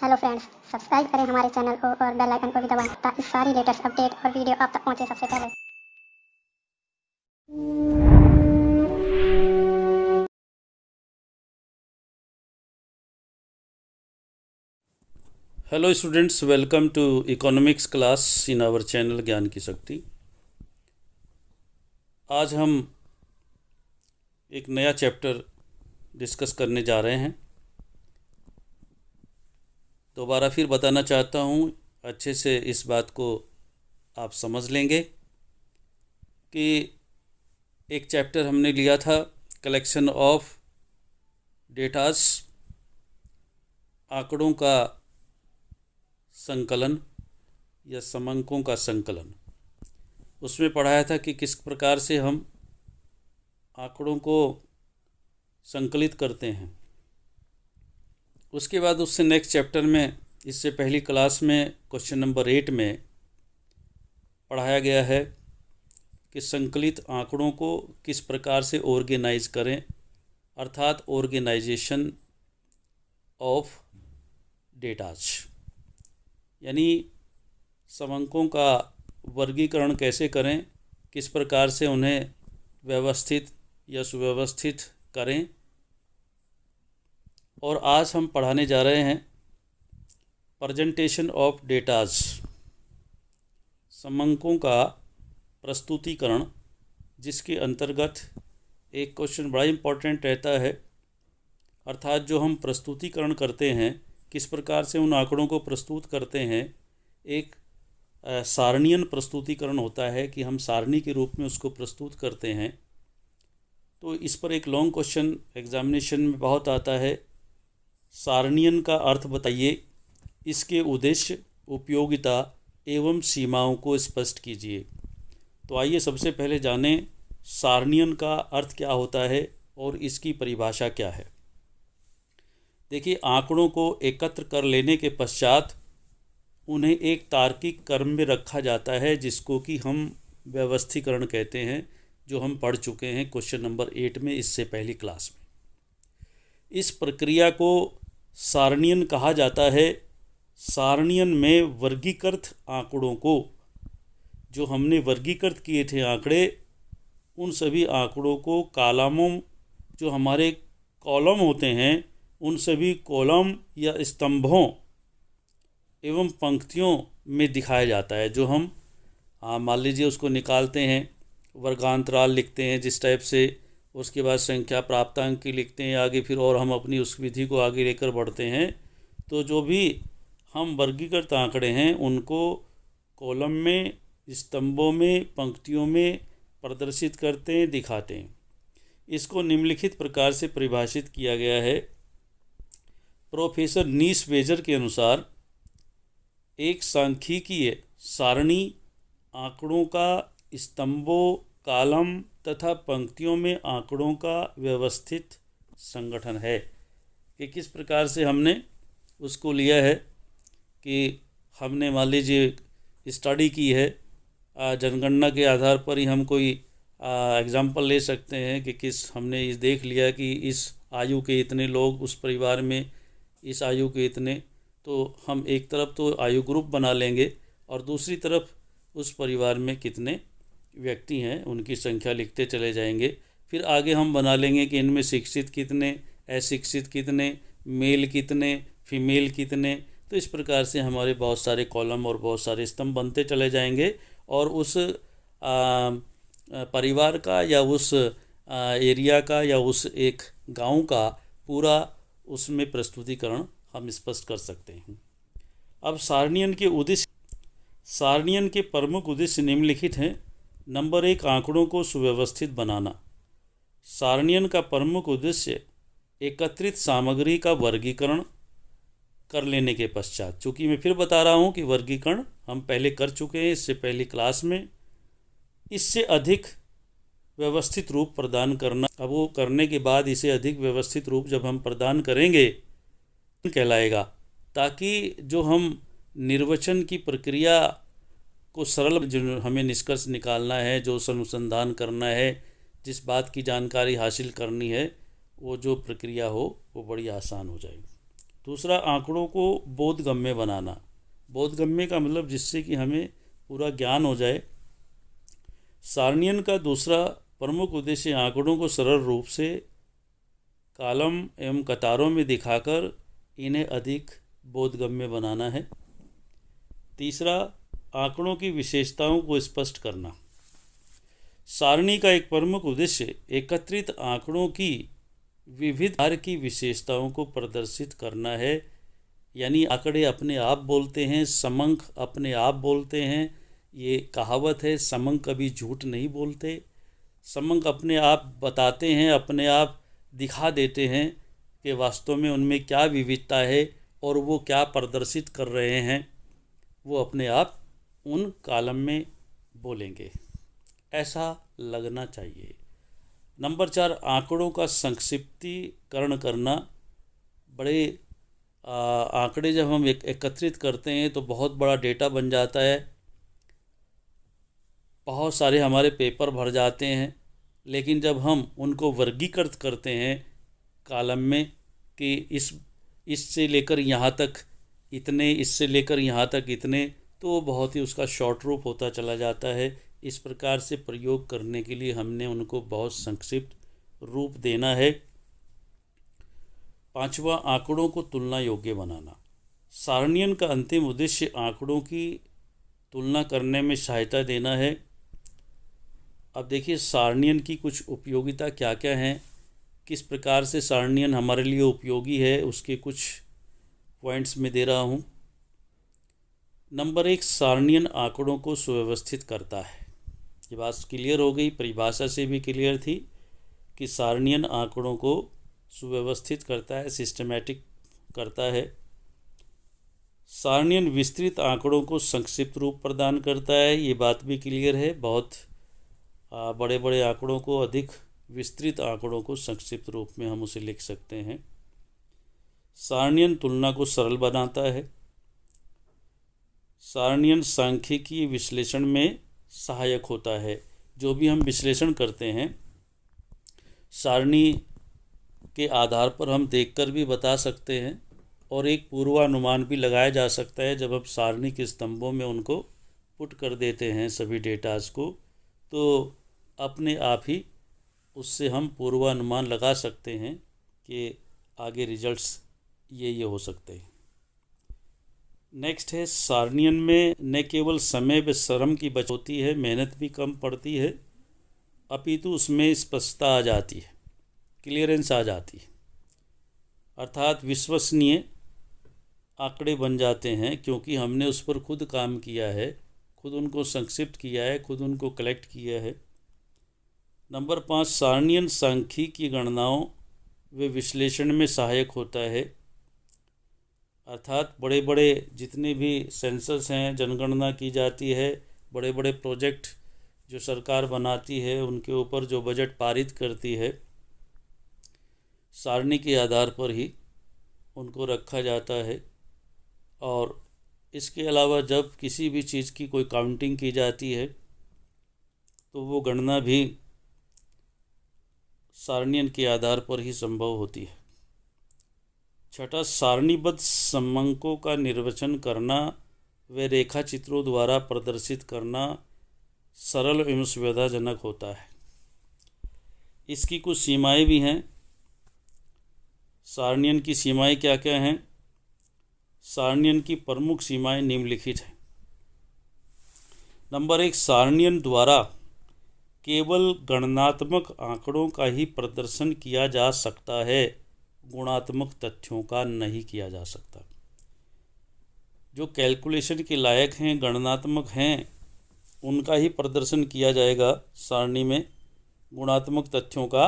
Hello friends, subscribe करें हमारे channel को और बेल आइकन को भी दबाएं ताकि सारी लेटेस्ट अपडेट और वीडियो आप तक पहुंचे सबसे पहले। Hello students, welcome to economics class in our channel Gyan ki शक्ति। आज हम एक नया चैप्टर डिस्कस करने जा रहे हैं। दोबारा फिर बताना चाहता हूँ, अच्छे से इस बात को आप समझ लेंगे कि एक चैप्टर हमने लिया था कलेक्शन ऑफ डेटास, आंकड़ों का संकलन या समंकों का संकलन। उसमें पढ़ाया था कि किस प्रकार से हम आंकड़ों को संकलित करते हैं। उसके बाद उससे नेक्स्ट चैप्टर में, इससे पहली क्लास में क्वेश्चन नंबर 8 में पढ़ाया गया है कि संकलित आंकड़ों को किस प्रकार से ऑर्गेनाइज करें, अर्थात ऑर्गेनाइजेशन ऑफ डेटाज, यानी समंकों का वर्गीकरण कैसे करें, किस प्रकार से उन्हें व्यवस्थित या सुव्यवस्थित करें। और आज हम पढ़ाने जा रहे हैं प्रेजेंटेशन ऑफ डेटाज, समंकों का प्रस्तुतिकरण, जिसके अंतर्गत एक क्वेश्चन बड़ा इम्पोर्टेंट रहता है, अर्थात जो हम प्रस्तुतिकरण करते हैं, किस प्रकार से उन आंकड़ों को प्रस्तुत करते हैं। एक सारणीयन प्रस्तुतिकरण होता है कि हम सारणी के रूप में उसको प्रस्तुत करते हैं। तो इस पर एक लॉन्ग क्वेश्चन एग्जामिनेशन में बहुत आता है। सारणीयन का अर्थ बताइए, इसके उद्देश्य, उपयोगिता एवं सीमाओं को स्पष्ट कीजिए। तो आइए सबसे पहले जानें सारणीयन का अर्थ क्या होता है और इसकी परिभाषा क्या है। देखिए, आंकड़ों को एकत्र कर लेने के पश्चात उन्हें एक तार्किक क्रम में रखा जाता है, जिसको कि हम व्यवस्थीकरण कहते हैं, जो हम पढ़ चुके हैं क्वेश्चन नंबर 8 में, इससे पहली क्लास में। इस प्रक्रिया को सारणीयन कहा जाता है। सारणीयन में वर्गीकृत आंकड़ों को, जो हमने वर्गीकृत किए थे आंकड़े, उन सभी आंकड़ों को कॉलमों, जो हमारे कॉलम होते हैं, उन सभी कॉलम या स्तंभों एवं पंक्तियों में दिखाया जाता है। जो हम मान लीजिए उसको निकालते हैं, वर्गांतराल लिखते हैं जिस टाइप से, उसके बाद संख्या प्राप्तांक की लिखते हैं आगे, फिर और हम अपनी उस विधि को आगे लेकर बढ़ते हैं। तो जो भी हम वर्गीकृत आंकड़े हैं उनको कॉलम में, स्तंभों में, पंक्तियों में प्रदर्शित करते हैं, दिखाते हैं। इसको निम्नलिखित प्रकार से परिभाषित किया गया है। प्रोफेसर नीस वेजर के अनुसार एक सांख्यिकीय सारणी आंकड़ों का स्तंभों, कॉलम तथा पंक्तियों में आंकड़ों का व्यवस्थित संगठन है। कि किस प्रकार से हमने उसको लिया है कि हमने मान लीजिए स्टडी की है, जनगणना के आधार पर ही हम कोई एग्जाम्पल ले सकते हैं कि हमने इस देख लिया कि इस आयु के इतने लोग, उस परिवार में इस आयु के इतने, तो हम एक तरफ तो आयु ग्रुप बना लेंगे और दूसरी तरफ उस परिवार में कितने व्यक्ति हैं उनकी संख्या लिखते चले जाएंगे। फिर आगे हम बना लेंगे कि इनमें शिक्षित कितने, अशिक्षित कितने, मेल कितने, फीमेल कितने। तो इस प्रकार से हमारे बहुत सारे कॉलम और बहुत सारे स्तंभ बनते चले जाएंगे और उस परिवार का या उस एरिया का या उस एक गांव का पूरा उसमें प्रस्तुतिकरण हम स्पष्ट कर सकते हैं। अब सारणीयन के उद्देश्य, सारणीयन के प्रमुख उद्देश्य निम्नलिखित हैं। नंबर 1, आंकड़ों को सुव्यवस्थित बनाना। सारणीयन का प्रमुख उद्देश्य एकत्रित सामग्री का वर्गीकरण कर लेने के पश्चात, चूँकि मैं फिर बता रहा हूँ कि वर्गीकरण हम पहले कर चुके हैं इससे पहली क्लास में, इससे अधिक व्यवस्थित रूप प्रदान करना। अब वो करने के बाद इसे अधिक व्यवस्थित रूप जब हम प्रदान करेंगे कहलाएगा, ताकि जो हम निर्वचन की प्रक्रिया को सरल, जो हमें निष्कर्ष निकालना है, जो अनुसंधान करना है, जिस बात की जानकारी हासिल करनी है, वो जो प्रक्रिया हो वो बड़ी आसान हो जाएगी। दूसरा, आंकड़ों को बोधगम्य बनाना। बोधगम्य का मतलब जिससे कि हमें पूरा ज्ञान हो जाए। सारणियन का दूसरा प्रमुख उद्देश्य आंकड़ों को सरल रूप से कॉलम एवं कतारों में दिखाकर इन्हें अधिक बोधगम्य बनाना है। तीसरा, आंकड़ों की विशेषताओं को स्पष्ट करना। सारणी का एक प्रमुख उद्देश्य एकत्रित आंकड़ों की विविध प्रकार की विशेषताओं को प्रदर्शित करना है। यानी आंकड़े अपने आप बोलते हैं, समंक अपने आप बोलते हैं। ये कहावत है, समंक कभी झूठ नहीं बोलते। समंक अपने आप बताते हैं, अपने आप दिखा देते हैं कि वास्तव में उनमें क्या विविधता है और वो क्या प्रदर्शित कर रहे हैं। वो अपने आप उन कॉलम में बोलेंगे, ऐसा लगना चाहिए। नंबर 4, आंकड़ों का संक्षिप्तीकरण करना। बड़े आंकड़े जब हम एकत्रित करते हैं तो बहुत बड़ा डेटा बन जाता है, बहुत सारे हमारे पेपर भर जाते हैं। लेकिन जब हम उनको वर्गीकृत करते हैं कॉलम में कि इससे लेकर यहाँ तक इतने, इससे लेकर यहाँ तक इतने, तो बहुत ही उसका शॉर्ट रूप होता चला जाता है। इस प्रकार से प्रयोग करने के लिए हमने उनको बहुत संक्षिप्त रूप देना है। 5वां, आंकड़ों को तुलना योग्य बनाना। सारणियन का अंतिम उद्देश्य आंकड़ों की तुलना करने में सहायता देना है। अब देखिए सारणियन की कुछ उपयोगिता क्या क्या हैं, किस प्रकार से सारणियन हमारे लिए उपयोगी है, उसके कुछ पॉइंट्स में दे रहा हूँ। नंबर 1, सारणियन आंकड़ों को सुव्यवस्थित करता है। ये बात क्लियर हो गई, परिभाषा से भी क्लियर थी कि सारणियन आंकड़ों को सुव्यवस्थित करता है, सिस्टमैटिक करता है। सारणियन विस्तृत आंकड़ों को संक्षिप्त रूप प्रदान करता है, ये बात भी क्लियर है। बहुत बड़े बड़े आंकड़ों को अधिक विस्तृत आंकड़ों को संक्षिप्त रूप में हम उसे लिख सकते हैं। सारणियन तुलना को सरल बनाता है। सारणियन सांख्यिकीय विश्लेषण में सहायक होता है। जो भी हम विश्लेषण करते हैं सारणी के आधार पर हम देखकर भी बता सकते हैं और एक पूर्वानुमान भी लगाया जा सकता है। जब हम सारणी के स्तंभों में उनको पुट कर देते हैं सभी डेटाज को, तो अपने आप ही उससे हम पूर्वानुमान लगा सकते हैं कि आगे रिजल्ट्स ये हो सकते हैं। नेक्स्ट है, सारणियन में न केवल समय व श्रम की बचत होती है, मेहनत भी कम पड़ती है, अपितु उसमें स्पष्टता आ जाती है, क्लियरेंस आ जाती है। अर्थात विश्वसनीय आंकड़े बन जाते हैं क्योंकि हमने उस पर खुद काम किया है, खुद उनको संक्षिप्त किया है, खुद उनको कलेक्ट किया है। नंबर 5, सारणियन सांख्यिकीय गणनाओं व विश्लेषण में सहायक होता है। अर्थात बड़े बड़े जितने भी सेंसस हैं, जनगणना की जाती है, बड़े बड़े प्रोजेक्ट जो सरकार बनाती है, उनके ऊपर जो बजट पारित करती है, सारणी के आधार पर ही उनको रखा जाता है। और इसके अलावा जब किसी भी चीज़ की कोई काउंटिंग की जाती है तो वो गणना भी सारणियन के आधार पर ही संभव होती है। 6, सारणीबद्ध समंकों का निर्वचन करना व रेखा चित्रों द्वारा प्रदर्शित करना सरल एवं सुविधाजनक होता है। इसकी कुछ सीमाएं भी हैं। सारणियन की सीमाएं क्या क्या हैं? सारणियन की प्रमुख सीमाएं निम्नलिखित हैं। नंबर 1, सारणियन द्वारा केवल गणनात्मक आंकड़ों का ही प्रदर्शन किया जा सकता है, गुणात्मक तथ्यों का नहीं किया जा सकता। जो कैलकुलेशन के लायक हैं, गणनात्मक हैं, उनका ही प्रदर्शन किया जाएगा सारणी में, गुणात्मक तथ्यों का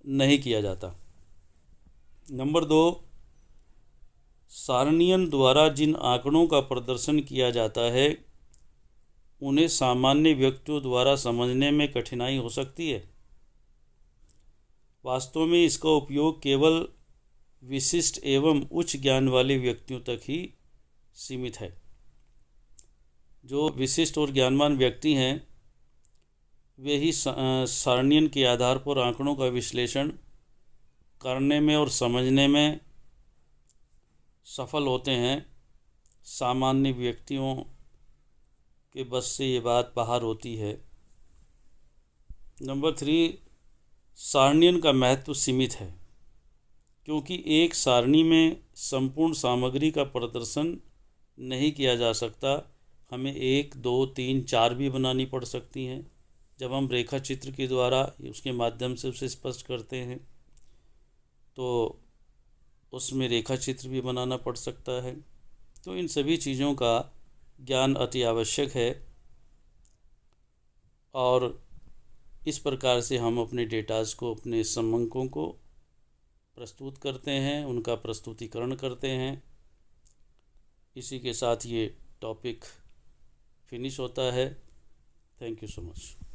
नहीं किया जाता। नंबर 2, सारणियन द्वारा जिन आंकड़ों का प्रदर्शन किया जाता है उन्हें सामान्य व्यक्तियों द्वारा समझने में कठिनाई हो सकती है। वास्तव में इसका उपयोग केवल विशिष्ट एवं उच्च ज्ञान वाले व्यक्तियों तक ही सीमित है। जो विशिष्ट और ज्ञानवान व्यक्ति हैं वे ही सारणियन के आधार पर आंकड़ों का विश्लेषण करने में और समझने में सफल होते हैं, सामान्य व्यक्तियों के बस से ये बात बाहर होती है। नंबर 3, सारणियन का महत्व सीमित है, क्योंकि एक सारणी में संपूर्ण सामग्री का प्रदर्शन नहीं किया जा सकता। हमें 1, 2, 3, 4 भी बनानी पड़ सकती हैं। जब हम रेखा चित्र के द्वारा उसके माध्यम से उसे स्पष्ट करते हैं तो उसमें रेखा चित्र भी बनाना पड़ सकता है। तो इन सभी चीज़ों का ज्ञान अति आवश्यक है और इस प्रकार से हम अपने डेटाज को, अपने समंकों को प्रस्तुत करते हैं, उनका प्रस्तुतिकरण करते हैं। इसी के साथ ये टॉपिक फिनिश होता है। Thank you so much.